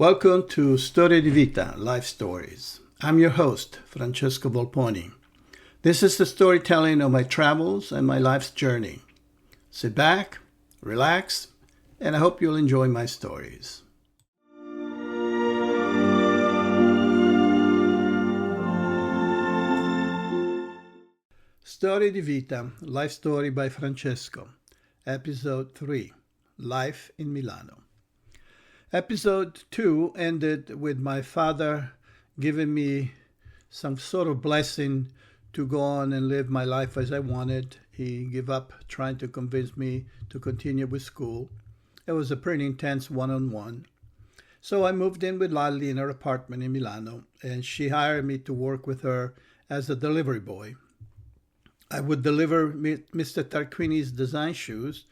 Welcome to Storie di Vita, Life Stories. I'm your host, Francesco Volponi. This is the storytelling of my travels and my life's journey. Sit back, relax, and I hope you'll enjoy my stories. Storie di Vita, Life Story by Francesco, Episode 3, Life in Milano. Episode 2 ended with my father giving me some sort of blessing to go on and live my life as I wanted. He gave up trying to convince me to continue with school. It was a pretty intense one-on-one. So I moved in with Lali in her apartment in Milano, and she hired me to work with her as a delivery boy. I would deliver Mr. Tarquini's design shoes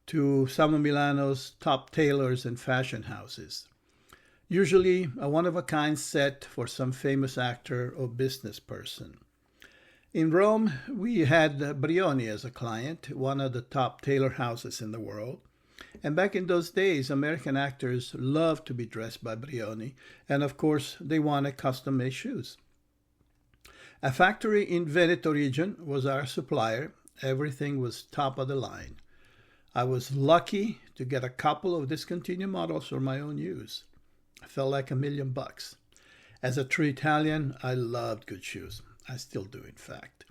to some of Milano's top tailors and fashion houses. Usually a one-of-a-kind set for some famous actor or business person. In Rome, we had Brioni as a client, one of the top tailor houses in the world. And back in those days, American actors loved to be dressed by Brioni, and of course, they wanted custom-made shoes. A factory in Veneto region was our supplier. Everything was top of the line. I was lucky to get a couple of discontinued models for my own use. I felt like $1 million. As a true Italian, I loved good shoes. I still do, in fact.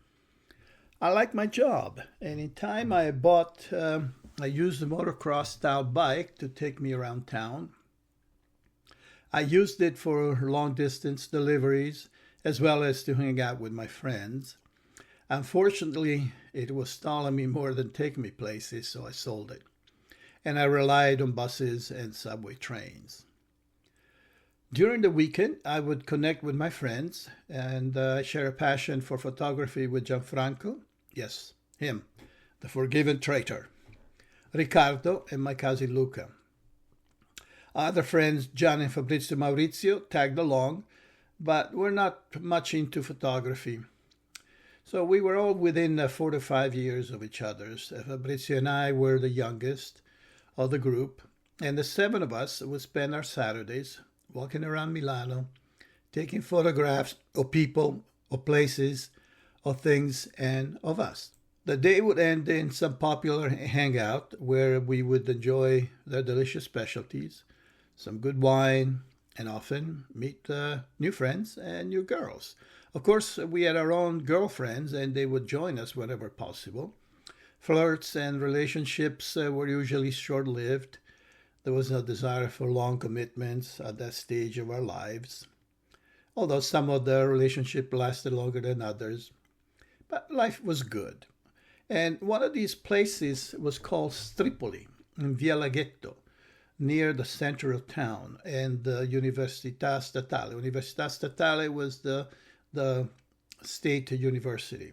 I liked my job, and in time I used a motocross-style bike to take me around town. I used it for long-distance deliveries, as well as to hang out with my friends. Unfortunately, it was stalling me more than taking me places, so I sold it. And I relied on buses and subway trains. During the weekend, I would connect with my friends, and I share a passion for photography with Gianfranco. Yes, him, the forgiven traitor. Riccardo and my cousin Luca. Other friends, Gian and Fabrizio Maurizio, tagged along, but we're not much into photography. So we were all within 4 to 5 years of each other. Fabrizio and I were the youngest of the group, and the 7 of us would spend our Saturdays walking around Milano, taking photographs of people, of places, of things, and of us. The day would end in some popular hangout where we would enjoy their delicious specialties, some good wine, and often meet new friends and new girls. Of course, we had our own girlfriends, and they would join us whenever possible. Flirts and relationships were usually short-lived. There was no desire for long commitments at that stage of our lives, although some of the relationship lasted longer than others. But life was good. And one of these places was called Stripoli, in Via Laghetto, near the center of town, and the Università Statale. Università Statale was the state university.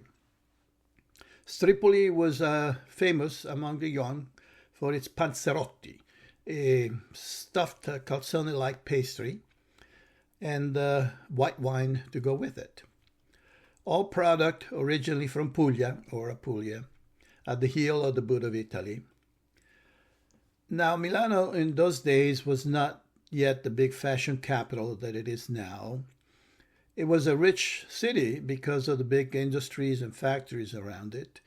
Stripoli was famous among the young for its panzerotti, a stuffed calzone-like pastry, and white wine to go with it. All product originally from Puglia, or Apulia, at the heel of the boot of Italy. Now, Milano in those days was not yet the big fashion capital that it is now. It was a rich city because of the big industries and factories around it.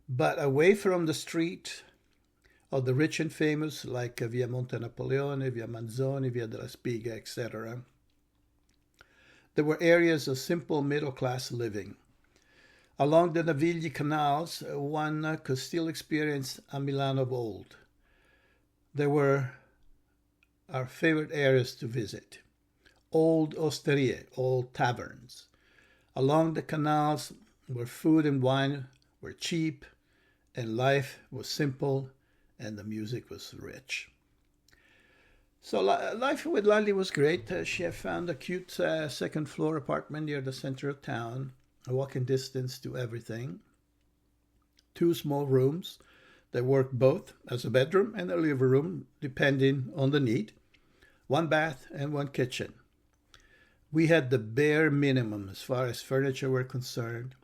But away from the street of the rich and famous, like Via Monte Napoleone, Via Manzoni, Via della Spiga, etc., there were areas of simple middle-class living. Along the Navigli canals, one could still experience a Milano of old. There were our favorite areas to visit. Old osterie, old taverns. Along the canals where food and wine were cheap, and life was simple, and the music was rich. So life with Lali was great. She had found a cute second-floor apartment near the center of town, a walking distance to everything. 2 small rooms that worked both as a bedroom and a living room, depending on the need. 1 bath and 1 kitchen. We had the bare minimum as far as furniture were concerned.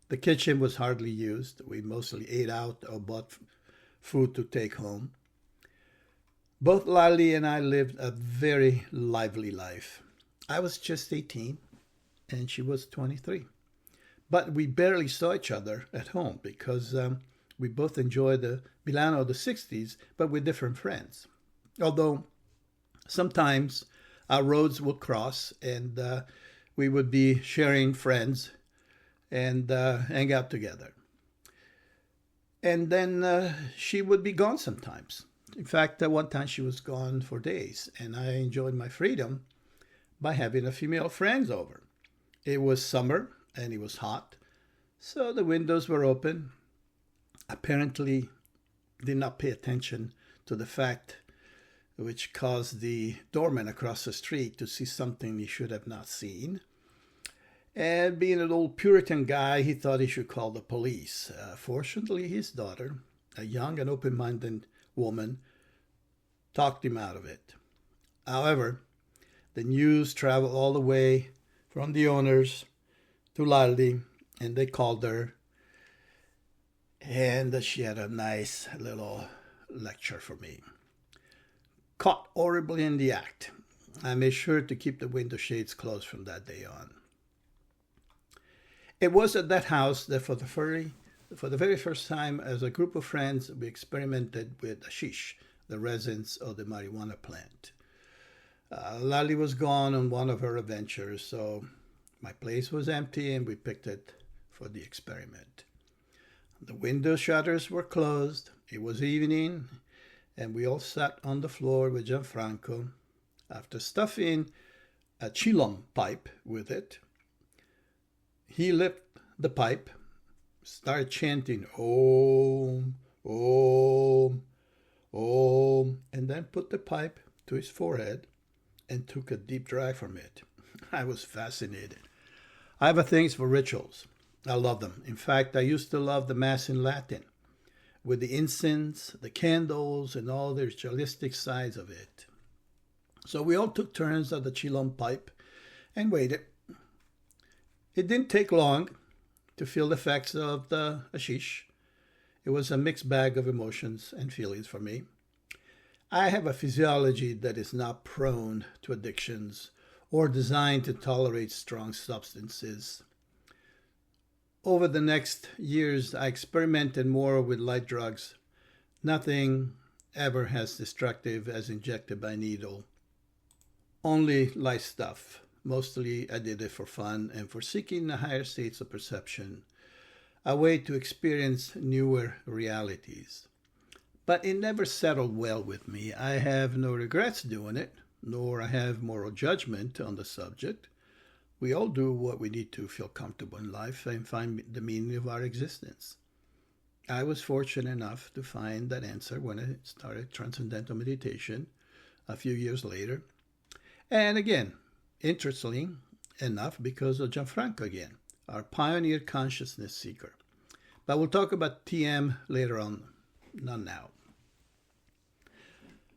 The kitchen was hardly used. We mostly ate out or bought food to take home. Both Lali and I lived a very lively life. I was just 18 and she was 23. But we barely saw each other at home because we both enjoyed the Milano of the 60s, but with different friends. Although sometimes our roads would cross and we would be sharing friends and hang out together. And then she would be gone sometimes. In fact, at one time she was gone for days, and I enjoyed my freedom by having a female friends over. It was summer and it was hot, so the windows were open. Apparently did not pay attention to the fact which caused the doorman across the street to see something he should have not seen. And being an old Puritan guy, he thought he should call the police. Fortunately, his daughter, a young and open-minded woman, talked him out of it. However, the news traveled all the way from the owners to Lali, and they called her, and she had a nice little lecture for me. Caught horribly in the act. I made sure to keep the window shades closed from that day on. It was at that house that for the very first time as a group of friends, we experimented with hashish, the resins of the marijuana plant. Lali was gone on one of her adventures, so my place was empty and we picked it for the experiment. The window shutters were closed. It was evening, and we all sat on the floor with Gianfranco. After stuffing a chilom pipe with it, he lit the pipe, started chanting Om, Om, Om, and then put the pipe to his forehead and took a deep drag from it. I was fascinated. I have a thing for rituals. I love them. In fact, I used to love the Mass in Latin, with the incense, the candles, and all the ritualistic sides of it. So we all took turns at the chilom pipe and waited. It didn't take long to feel the effects of the hashish. It was a mixed bag of emotions and feelings for me. I have a physiology that is not prone to addictions or designed to tolerate strong substances. Over the next years, I experimented more with light drugs. Nothing ever as destructive as injected by needle. Only light stuff. Mostly I did it for fun and for seeking the higher states of perception, a way to experience newer realities. But it never settled well with me. I have no regrets doing it, nor I have moral judgment on the subject. We all do what we need to feel comfortable in life and find the meaning of our existence. I was fortunate enough to find that answer when I started transcendental meditation a few years later. And again, interestingly enough, because of Gianfranco again, our pioneer consciousness seeker. But we'll talk about TM later on, not now.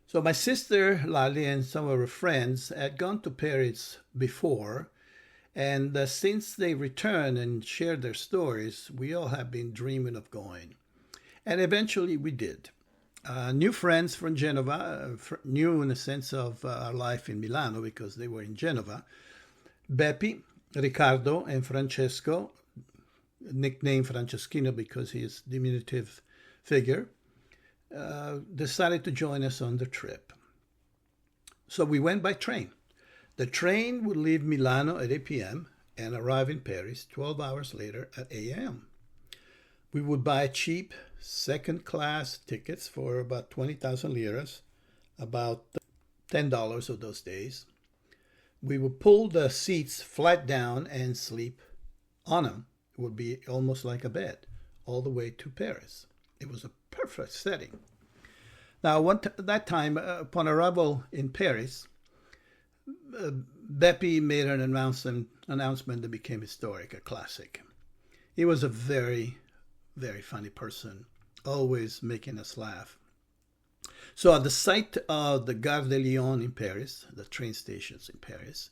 So my sister Lali and some of her friends had gone to Paris before, and since they returned and shared their stories, we all have been dreaming of going. And eventually we did. New friends from Genova, new in the sense of our life in Milano because they were in Genova. Beppe, Riccardo, and Francesco, nicknamed Franceschino because he is a diminutive figure, decided to join us on the trip. So we went by train. The train would leave Milano at 8 p.m. and arrive in Paris 12 hours later at 8 a.m. We would buy cheap second-class tickets for about 20,000 liras, about $10 of those days. We would pull the seats flat down and sleep on them. It would be almost like a bed all the way to Paris. It was a perfect setting. Now, that time, upon arrival in Paris, Beppe made an announcement that became historic, a classic. He was a very, very funny person, always making us laugh. So at the site of the Gare de Lyon in Paris, the train stations in Paris,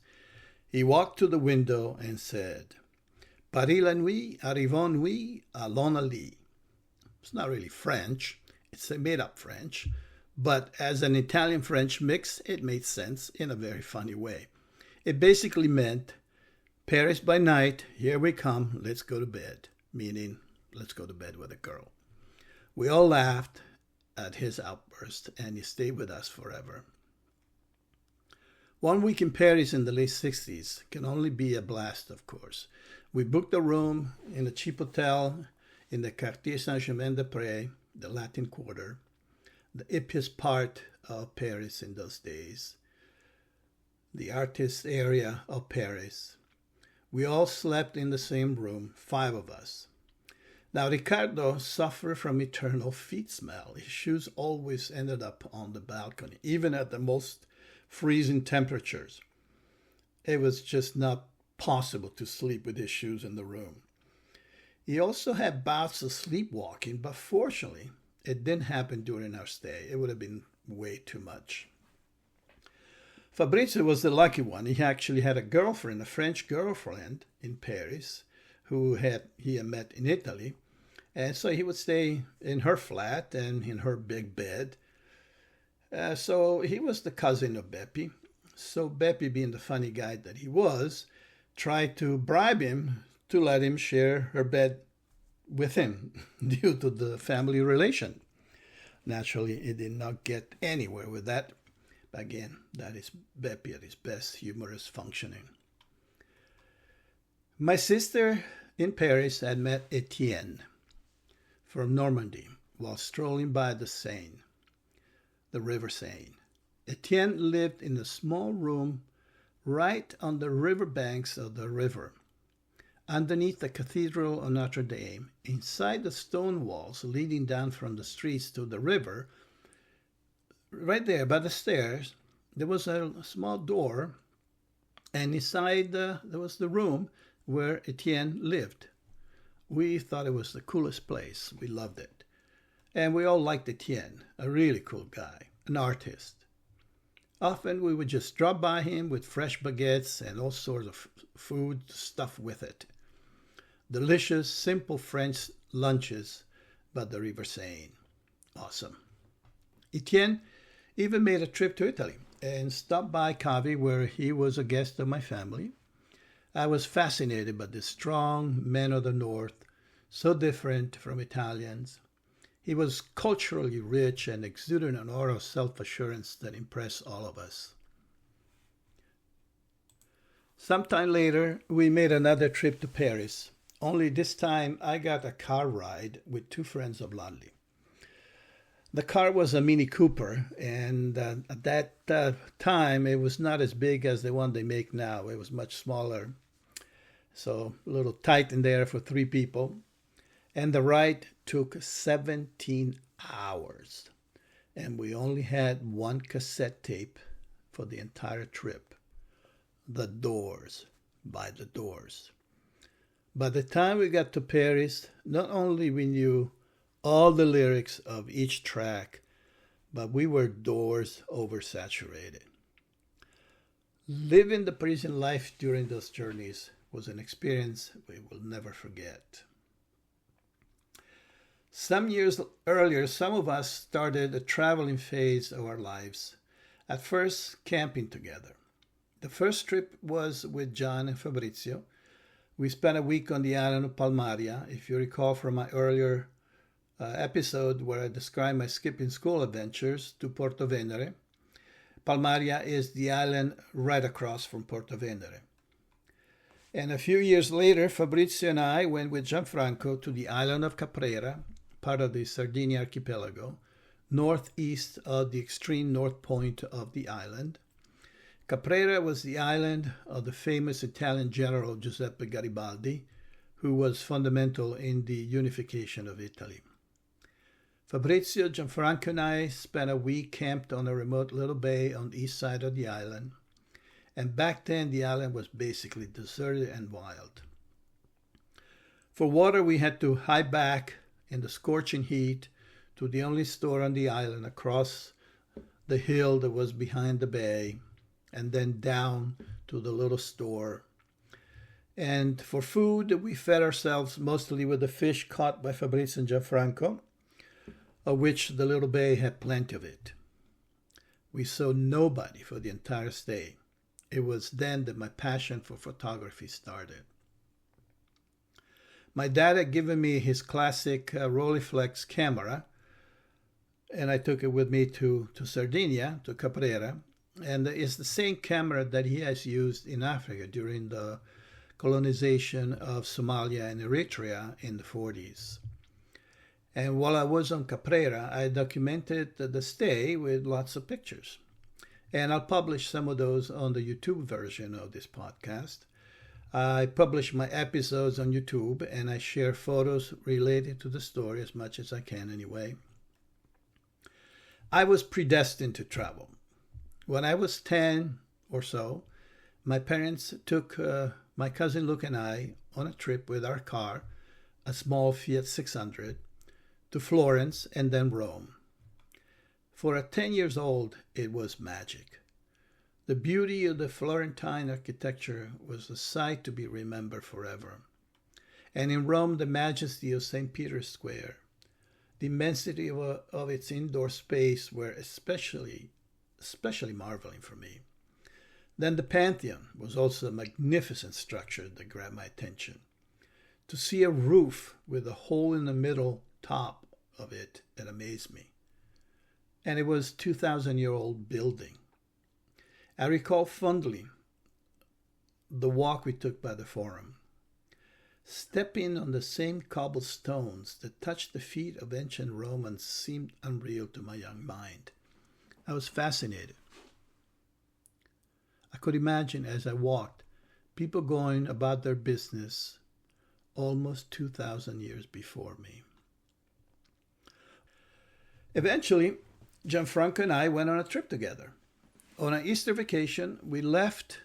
he walked to the window and said, Paris la nuit, arrivons nuit, allons la lit. It's not really French, it's a made-up French, but as an Italian-French mix, it made sense in a very funny way. It basically meant, Paris by night, here we come, let's go to bed, meaning, let's go to bed with a girl. We all laughed at his outburst, and he stayed with us forever. 1 week in Paris in the late 60s can only be a blast, of course. We booked a room in a cheap hotel in the Quartier Saint-Germain-des-Prés, the Latin Quarter, the hippest part of Paris in those days, the artist area of Paris. We all slept in the same room, 5 of us. Now, Ricardo suffered from eternal feet smell. His shoes always ended up on the balcony, even at the most freezing temperatures. It was just not possible to sleep with his shoes in the room. He also had bouts of sleepwalking, but fortunately, it didn't happen during our stay. It would have been way too much. Fabrizio was the lucky one. He actually had a girlfriend, a French girlfriend in Paris, who he had met in Italy. And so he would stay in her flat and in her big bed. So he was the cousin of Beppe. So Beppe, being the funny guy that he was, tried to bribe him to let him share her bed with him due to the family relation. Naturally, he did not get anywhere with that. Again, that is Beppe at his best, humorous functioning. My sister in Paris had met Etienne from Normandy while strolling by the Seine, the River Seine. Etienne lived in a small room right on the riverbanks of the river, underneath the Cathedral of Notre Dame, inside the stone walls leading down from the streets to the river. Right there by the stairs, there was a small door, and inside there was the room where Etienne lived. We thought it was the coolest place. We loved it. And we all liked Etienne, a really cool guy, an artist. Often we would just drop by him with fresh baguettes and all sorts of food stuffed with it. Delicious, simple French lunches by the River Seine. Awesome. Etienne even made a trip to Italy and stopped by Cavi, where he was a guest of my family. I was fascinated by the strong men of the North, so different from Italians. He was culturally rich and exuded an aura of self-assurance that impressed all of us. Sometime later, we made another trip to Paris. Only this time, I got a car ride with 2 friends of Lolly. The car was a Mini Cooper, and at that time, it was not as big as the one they make now. It was much smaller, so a little tight in there for 3 people. And the ride took 17 hours, and we only had 1 cassette tape for the entire trip. The Doors, by the Doors. By the time we got to Paris, not only we knew all the lyrics of each track, but we were Doors oversaturated. Living the Parisian life during those journeys was an experience we will never forget. Some years earlier, some of us started a traveling phase of our lives, at first camping together. The first trip was with John and Fabrizio. We spent a week on the island of Palmaria, if you recall from my earlier episode where I described my skipping school adventures to Porto Venere. Palmaria is the island right across from Porto Venere. And a few years later, Fabrizio and I went with Gianfranco to the island of Caprera, part of the Sardinia archipelago, northeast of the extreme north point of the island. Caprera was the island of the famous Italian general Giuseppe Garibaldi, who was fundamental in the unification of Italy. Fabrizio, Gianfranco, and I spent a week camped on a remote little bay on the east side of the island. And back then, the island was basically deserted and wild. For water, we had to hike back in the scorching heat to the only store on the island across the hill that was behind the bay, and then down to the little store. And for food, we fed ourselves mostly with the fish caught by Fabrizio and Gianfranco, of which the little bay had plenty of it. We saw nobody for the entire stay. It was then that my passion for photography started. My dad had given me his classic Rolleiflex camera, and I took it with me to Sardinia, to Caprera. And it's the same camera that he has used in Africa during the colonization of Somalia and Eritrea in the 40s. And while I was on Caprera, I documented the stay with lots of pictures. And I'll publish some of those on the YouTube version of this podcast. I publish my episodes on YouTube, and I share photos related to the story as much as I can anyway. I was predestined to travel. When I was 10 or so, my parents took my cousin Luke and I on a trip with our car, a small Fiat 600, to Florence and then Rome. For a 10 years old, it was magic. The beauty of the Florentine architecture was a sight to be remembered forever. And in Rome, the majesty of St. Peter's Square, the immensity of its indoor space were especially marveling for me. Then the Pantheon was also a magnificent structure that grabbed my attention. To see a roof with a hole in the middle top of it amazed me. And it was a 2,000-year-old building. I recall fondly the walk we took by the Forum. Stepping on the same cobblestones that touched the feet of ancient Romans seemed unreal to my young mind. I was fascinated. I could imagine as I walked, people going about their business almost 2,000 years before me. Eventually, Gianfranco and I went on a trip together. On an Easter vacation, we left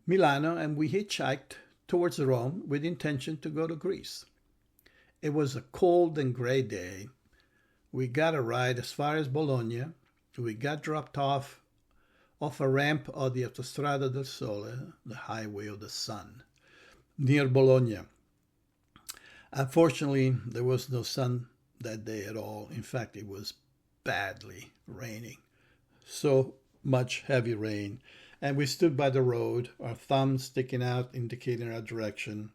Milano and we hitchhiked towards Rome with the intention to go to Greece. It was a cold and gray day. We got a ride as far as Bologna. We got dropped off a ramp of the Autostrada del Sole, the highway of the sun, near Bologna. Unfortunately, there was no sun that day at all. In fact, it was badly raining. So much heavy rain. And we stood by the road, our thumbs sticking out, indicating our direction.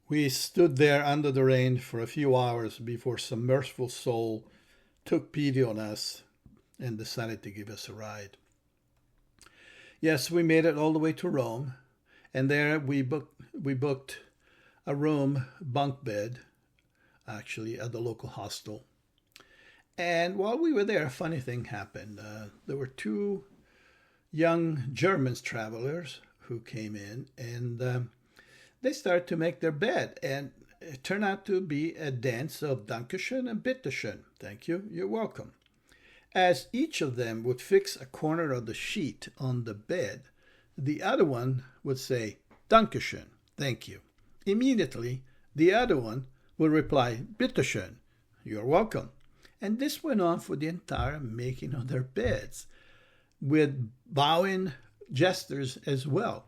We stood there under the rain for a few hours before some merciful soul took pity on us and decided to give us a ride. Yes, we made it all the way to Rome, and there we booked a room, bunk bed, actually, at the local hostel. And while we were there, a funny thing happened. There were two young German travelers who came in, and they started to make their bed. And it turned out to be a dance of Dankeschön and Bitteschön. Thank you, you're welcome. As each of them would fix a corner of the sheet on the bed, the other one would say, Dankeschön, thank you. Immediately, the other one would reply, Bitteschön, you're welcome. And this went on for the entire making of their beds, with bowing gestures as well.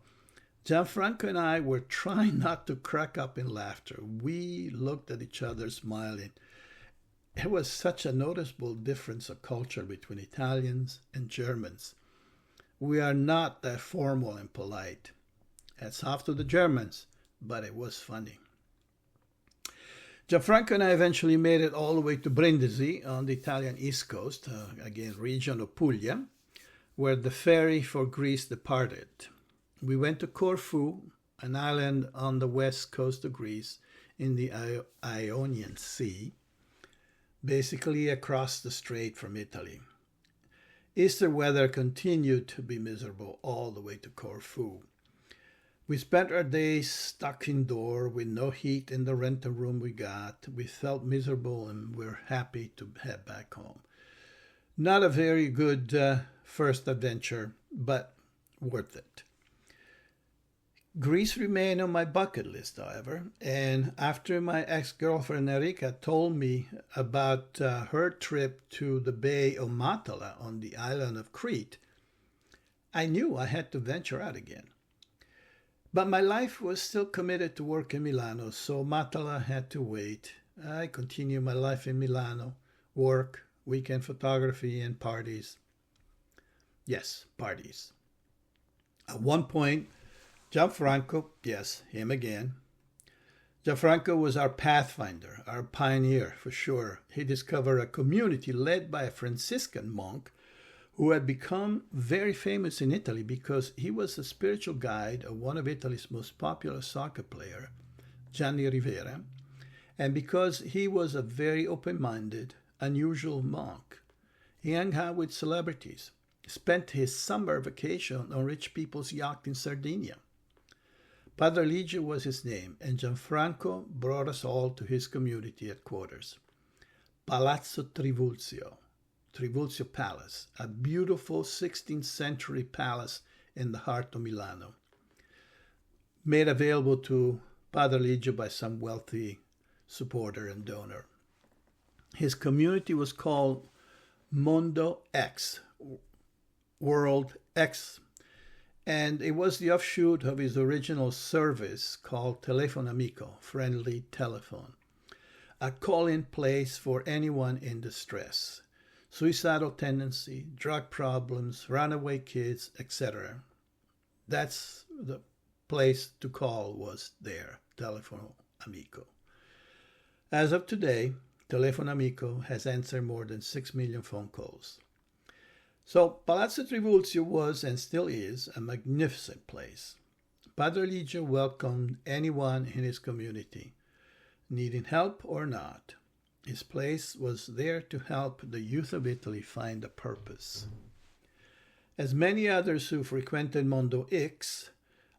Gianfranco and I were trying not to crack up in laughter. We looked at each other smiling. It was such a noticeable difference of culture between Italians and Germans. We are not that formal and polite. Hats off to the Germans, but it was funny. Gianfranco and I eventually made it all the way to Brindisi on the Italian east coast, again, region of Puglia, where the ferry for Greece departed. We went to Corfu, an island on the west coast of Greece in the Ionian Sea, basically across the strait from Italy. Easter weather continued to be miserable all the way to Corfu. We spent our days stuck indoor with no heat in the rental room we got. We felt miserable and we're happy to head back home. Not a very good first adventure, but worth it. Greece remained on my bucket list, however, and after my ex-girlfriend Erika told me about her trip to the Bay of Matala on the island of Crete, I knew I had to venture out again. But my life was still committed to work in Milano, so Matala had to wait. I continued my life in Milano, work, weekend photography, and parties. Yes, parties. At one point, Gianfranco, yes, him again. Gianfranco was our pathfinder, our pioneer for sure. He discovered a community led by a Franciscan monk who had become very famous in Italy because he was the spiritual guide of one of Italy's most popular soccer player, Gianni Rivera, and because he was a very open-minded, unusual monk. He hung out with celebrities, spent his summer vacation on rich people's yacht in Sardinia. Padre Ligio was his name, and Gianfranco brought us all to his community headquarters, Palazzo Trivulzio, Trivulzio Palace, a beautiful 16th century palace in the heart of Milano, made available to Padre Ligio by some wealthy supporter and donor. His community was called Mondo X, World X, and it was the offshoot of his original service called Telefono Amico, friendly telephone, a call-in place for anyone in distress, suicidal tendency, drug problems, runaway kids, etc. That's the place to call was there, Telefono Amico. As of today, Telefono Amico has answered more than 6 million phone calls. So Palazzo Trivulzio was and still is a magnificent place. Padre Ligio welcomed anyone in his community, needing help or not. His place was there to help the youth of Italy find a purpose. As many others who frequented Mondo X,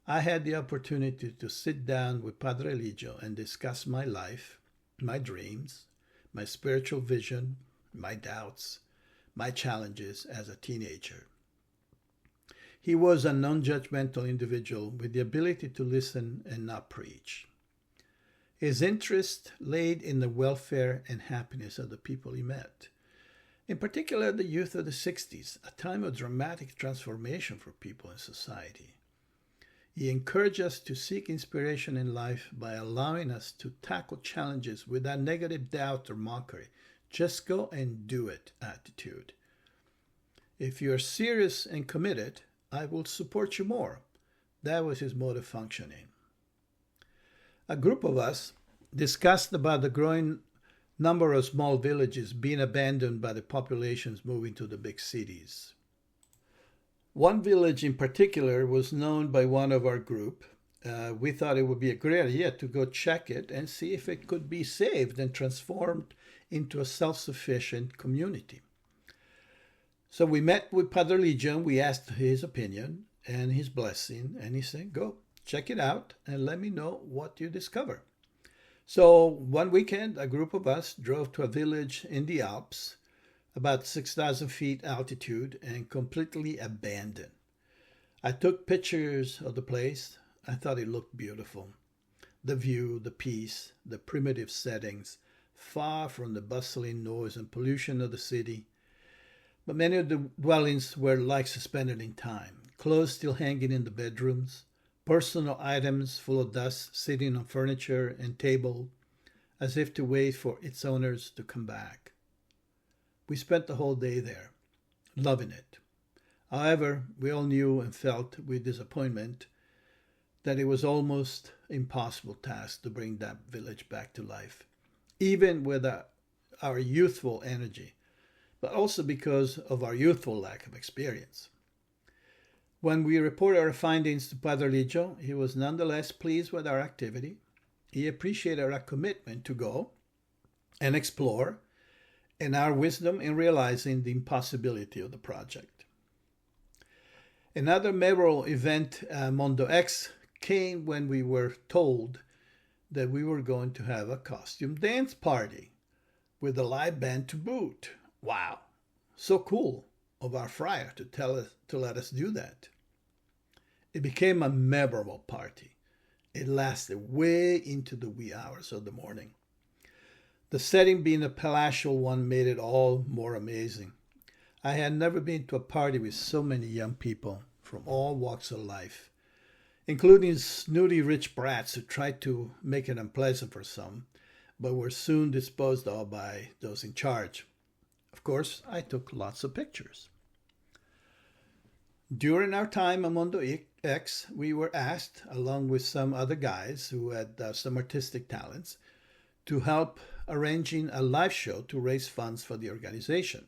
I had the opportunity to sit down with Padre Ligio and discuss my life, my dreams, my spiritual vision, my doubts, my challenges as a teenager. He was a non-judgmental individual with the ability to listen and not preach. His interest laid in the welfare and happiness of the people he met, in particular the youth of the 60s, a time of dramatic transformation for people in society. He encouraged us to seek inspiration in life by allowing us to tackle challenges without negative doubt or mockery. Just go and do it attitude. If you're serious and committed, I will support you more. That was his mode of functioning. A group of us discussed about the growing number of small villages being abandoned by the populations moving to the big cities. One village in particular was known by one of our group. We thought it would be a great idea to go check it and see if it could be saved and transformed into a self-sufficient community. So we met with Padre Ligio, we asked his opinion and his blessing, and he said, go, check it out and let me know what you discover. So one weekend, a group of us drove to a village in the Alps, about 6,000 feet altitude and completely abandoned. I took pictures of the place. I thought it looked beautiful. The view, the peace, the primitive settings, far from the bustling noise and pollution of the city. But many of the dwellings were like suspended in time, clothes still hanging in the bedrooms, personal items full of dust sitting on furniture and table, as if to wait for its owners to come back. We spent the whole day there, loving it. However, we all knew and felt with disappointment that it was almost impossible task to bring that village back to life, even with our youthful energy, but also because of our youthful lack of experience. When we reported our findings to Padre Ligio, he was nonetheless pleased with our activity. He appreciated our commitment to go and explore and our wisdom in realizing the impossibility of the project. Another memorable event, Mondo X, came when we were told that we were going to have a costume dance party with a live band to boot. Wow, so cool of our friar to let us do that. It became a memorable party. It lasted way into the wee hours of the morning. The setting being a palatial one made it all more amazing. I had never been to a party with so many young people from all walks of life, including snooty rich brats who tried to make it unpleasant for some, but were soon disposed of by those in charge. Of course, I took lots of pictures. During our time on Mondo X, we were asked, along with some other guys who had some artistic talents, to help arranging a live show to raise funds for the organization.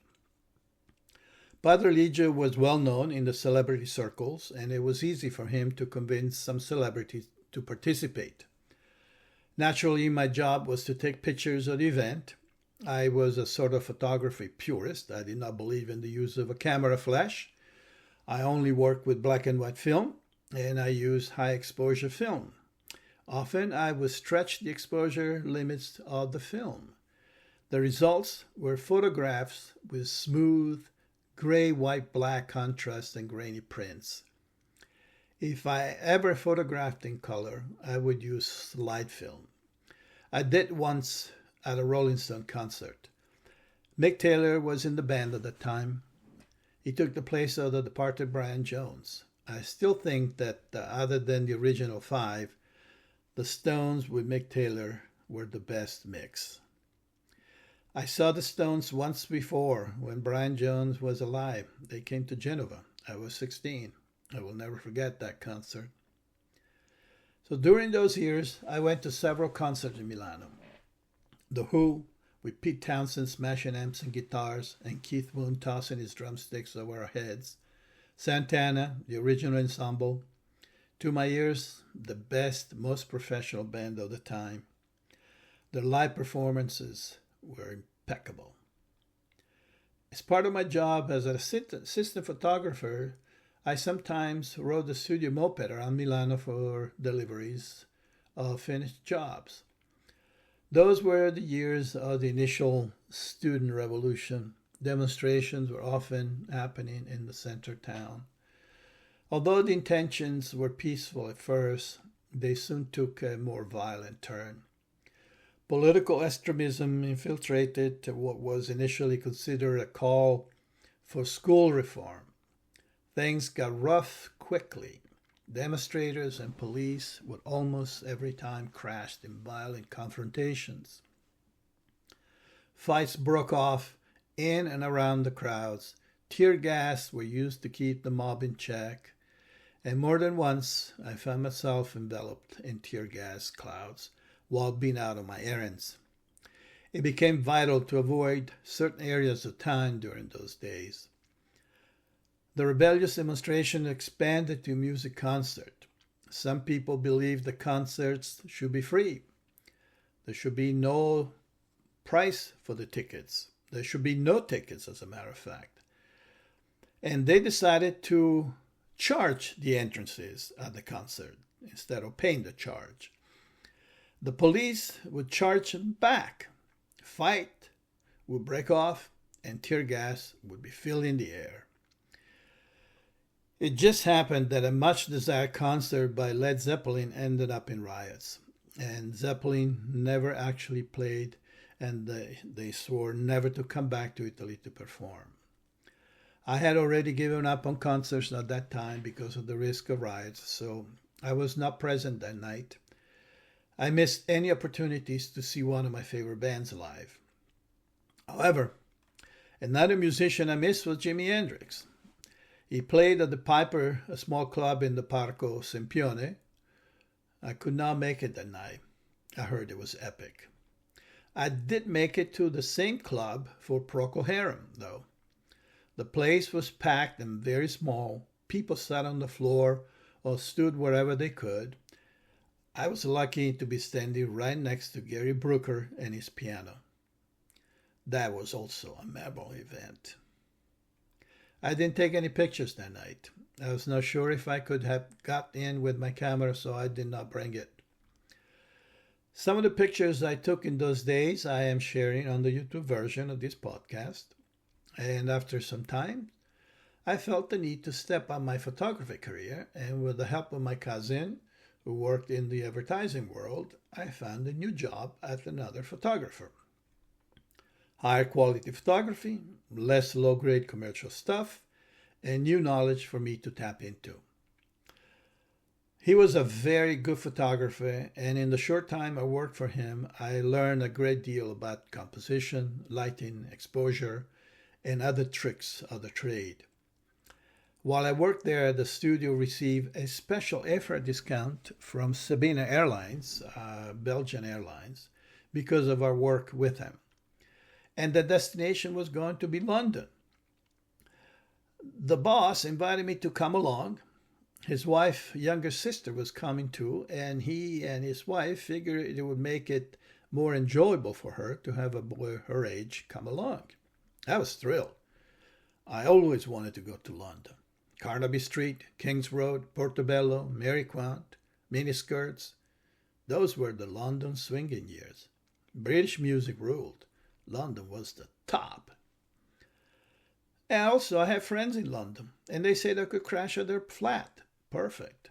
Padre Ligio was well known in the celebrity circles, and it was easy for him to convince some celebrities to participate. Naturally, my job was to take pictures of the event. I was a sort of photography purist. I did not believe in the use of a camera flash. I only worked with black and white film, and I used high exposure film. Often I would stretch the exposure limits of the film. The results were photographs with smooth, gray, white, black contrast and grainy prints. If I ever photographed in color, I would use slide film. I did once at a Rolling Stone concert. Mick Taylor was in the band at the time. He took the place of the departed Brian Jones. I still think that other than the original five, the Stones with Mick Taylor were the best mix. I saw the Stones once before when Brian Jones was alive. They came to Genova. I was 16. I will never forget that concert. So during those years, I went to several concerts in Milano. The Who, with Pete Townsend smashing amps and guitars and Keith Moon tossing his drumsticks over our heads. Santana, the original ensemble. To my ears, the best, most professional band of the time. Their live performances were impeccable. As part of my job as an assistant photographer, I sometimes rode the studio moped around Milano for deliveries of finished jobs. Those were the years of the initial student revolution. Demonstrations were often happening in the center town. Although the intentions were peaceful at first, they soon took a more violent turn. Political extremism infiltrated what was initially considered a call for school reform. Things got rough quickly. Demonstrators and police would almost every time crash in violent confrontations. Fights broke off in and around the crowds. Tear gas were used to keep the mob in check. And more than once, I found myself enveloped in tear gas clouds while being out on my errands. It became vital to avoid certain areas of town during those days. The rebellious demonstration expanded to a music concert. Some people believed the concerts should be free. There should be no price for the tickets. There should be no tickets, as a matter of fact. And they decided to charge the entrances at the concert instead of paying the charge. The police would charge them back. Fight would break off, and tear gas would be filling the air. It just happened that a much-desired concert by Led Zeppelin ended up in riots, and Zeppelin never actually played, and they swore never to come back to Italy to perform. I had already given up on concerts at that time because of the risk of riots, so I was not present that night. I missed any opportunities to see one of my favorite bands live. However, another musician I missed was Jimi Hendrix. He played at the Piper, a small club in the Parco Sempione. I could not make it that night. I heard it was epic. I did make it to the same club for Procol Harum, though. The place was packed and very small. People sat on the floor or stood wherever they could. I was lucky to be standing right next to Gary Brooker and his piano. That was also a memorable event. I didn't take any pictures that night. I was not sure if I could have got in with my camera, so I did not bring it. Some of the pictures I took in those days I am sharing on the YouTube version of this podcast. And after some time, I felt the need to step up my photography career, and with the help of my cousin, who worked in the advertising world, I found a new job as another photographer. Higher quality photography, less low-grade commercial stuff, and new knowledge for me to tap into. He was a very good photographer, and in the short time I worked for him, I learned a great deal about composition, lighting, exposure, and other tricks of the trade. While I worked there, the studio received a special airfare discount from Sabena Airlines, Belgian Airlines, because of our work with them. And the destination was going to be London. The boss invited me to come along. His wife, younger sister, was coming too, and he and his wife figured it would make it more enjoyable for her to have a boy her age come along. I was thrilled. I always wanted to go to London. Carnaby Street, King's Road, Portobello, Mary Quant, miniskirts. Those were the London swinging years. British music ruled. London was the top. And also, I have friends in London, and they said I could crash at their flat. Perfect.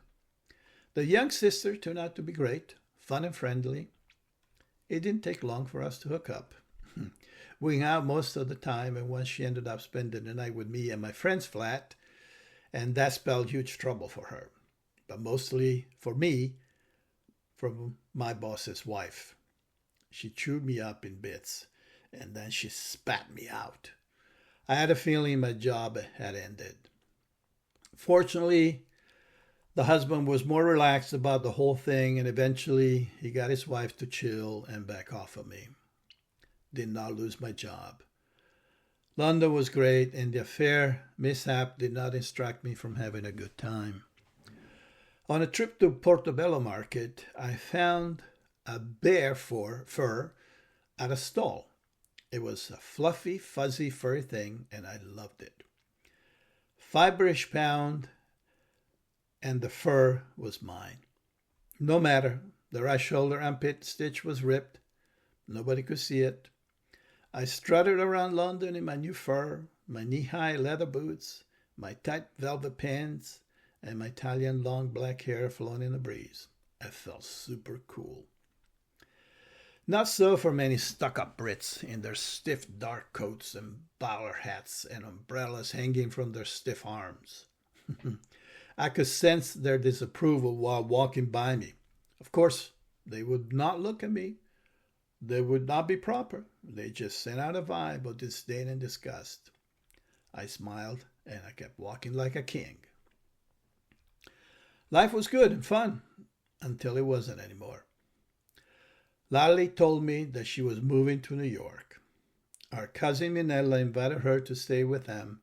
The young sister turned out to be great, fun and friendly. It didn't take long for us to hook up. We hung out most of the time, and once she ended up spending the night with me at my friend's flat, and that spelled huge trouble for her. But mostly for me, from my boss's wife. She chewed me up in bits, and then she spat me out. I had a feeling my job had ended. Fortunately, the husband was more relaxed about the whole thing, and eventually he got his wife to chill and back off of me. Did not lose my job. London was great, and the affair mishap did not distract me from having a good time. On a trip to Portobello Market, I found a bear fur at a stall. It was a fluffy, fuzzy, furry thing, and I loved it. £5 and the fur was mine. No matter, the right shoulder armpit stitch was ripped. Nobody could see it. I strutted around London in my new fur, my knee-high leather boots, my tight velvet pants, and my Italian long black hair flowing in the breeze. I felt super cool. Not so for many stuck-up Brits in their stiff dark coats and bowler hats and umbrellas hanging from their stiff arms. I could sense their disapproval while walking by me. Of course, they would not look at me. They would not be proper. They just sent out a vibe of disdain and disgust. I smiled, and I kept walking like a king. Life was good and fun until it wasn't anymore. Lali told me that she was moving to New York. Our cousin Minella invited her to stay with them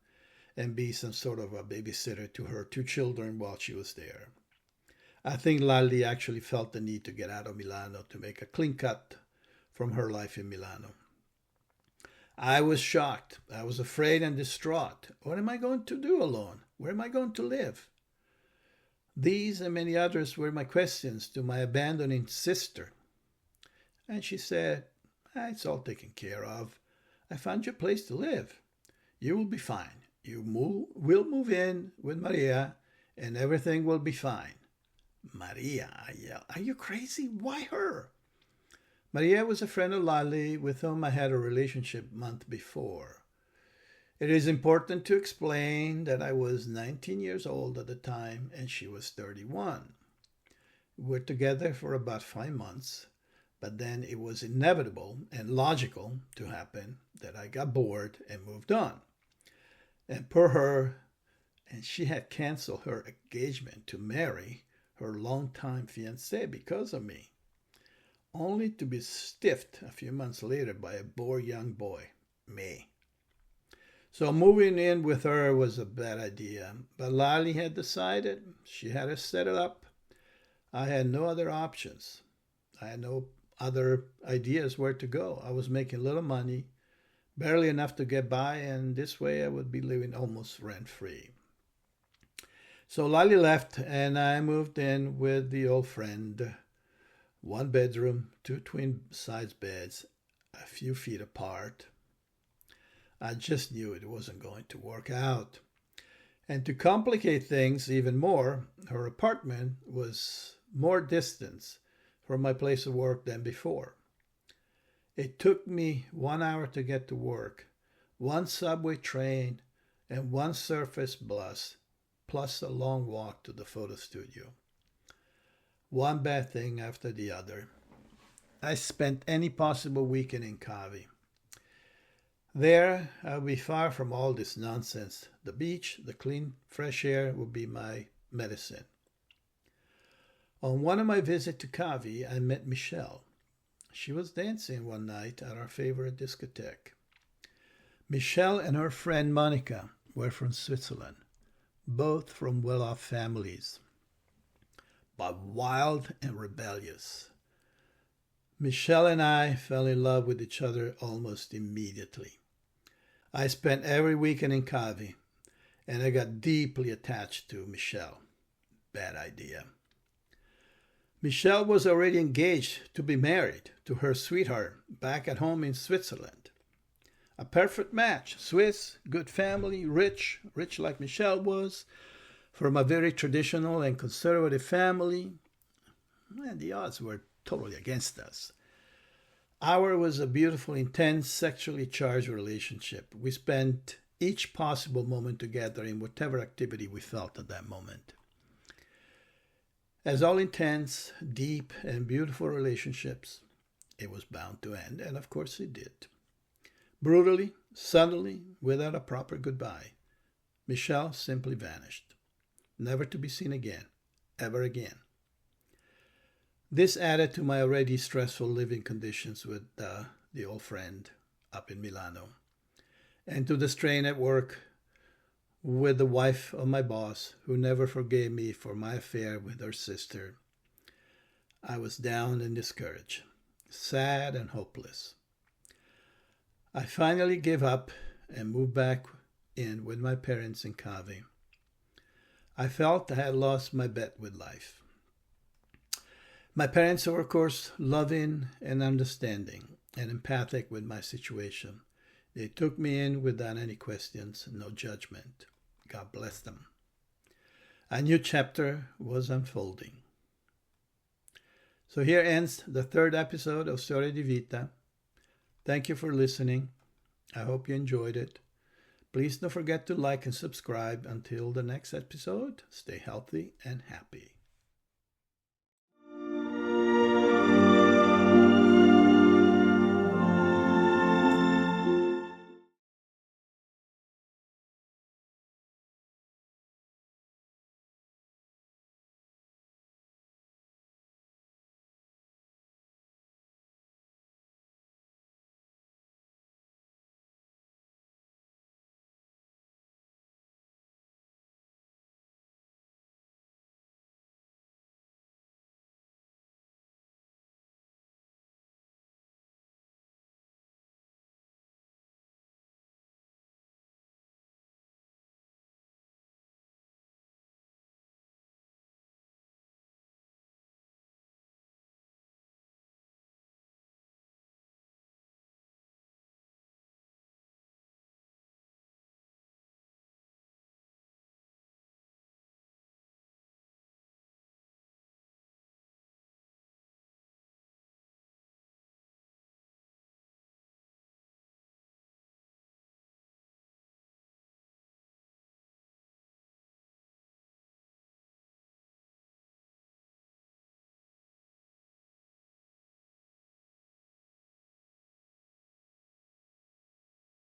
and be some sort of a babysitter to her 2 children while she was there. I think Lali actually felt the need to get out of Milano to make a clean cut from her life in Milano. I was shocked. I was afraid and distraught. What am I going to do alone? Where am I going to live? These and many others were my questions to my abandoning sister. And she said, it's all taken care of. I found you a place to live. You will be fine. We'll move in with Maria, and everything will be fine. Maria, I yelled. Are you crazy? Why her? Maria was a friend of Lali with whom I had a relationship month before. It is important to explain that I was 19 years old at the time and she was 31. We were together for about 5 months, but then it was inevitable and logical to happen that I got bored and moved on. And per her, and she had canceled her engagement to marry her longtime fiancé because of me, only to be stiffed a few months later by a bored young boy, me. So moving in with her was a bad idea, but Lali had decided. She had to set it up. I had no other options. I had no other ideas where to go. I was making little money, barely enough to get by, and this way I would be living almost rent-free. So Lali left, and I moved in with the old friend. 1 bedroom, 2 twin-size beds, a few feet apart. I just knew it wasn't going to work out. And to complicate things even more, her apartment was more distance from my place of work than before. It took me 1 hour to get to work, 1 subway train, and 1 surface bus, plus a long walk to the photo studio. One bad thing after the other. I spent any possible weekend in Cavi. There, I'll be far from all this nonsense. The beach, the clean, fresh air will be my medicine. On one of my visits to Cavi, I met Michelle. She was dancing one night at our favorite discotheque. Michelle and her friend Monica were from Switzerland, both from well-off families, but wild and rebellious. Michelle and I fell in love with each other almost immediately. I spent every weekend in Cavi, and I got deeply attached to Michelle. Bad idea. Michelle was already engaged to be married to her sweetheart back at home in Switzerland. A perfect match. Swiss, good family, rich like Michelle was, from a very traditional and conservative family. And the odds were totally against us. Ours was a beautiful, intense, sexually charged relationship. We spent each possible moment together in whatever activity we felt at that moment. As all intense, deep, and beautiful relationships, it was bound to end, and of course it did. Brutally, suddenly, without a proper goodbye, Michelle simply vanished, never to be seen again, ever again. This added to my already stressful living conditions with the old friend up in Milano, and to the strain at work with the wife of my boss, who never forgave me for my affair with her sister. I was down and discouraged, sad and hopeless. I finally gave up and moved back in with my parents in Cavi. I felt I had lost my bet with life. My parents were, of course, loving and understanding and empathic with my situation. They took me in without any questions, no judgment. God bless them. A new chapter was unfolding. So here ends the third episode of Storia di Vita. Thank you for listening. I hope you enjoyed it. Please don't forget to like and subscribe. Until the next episode, stay healthy and happy.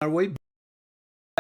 Our way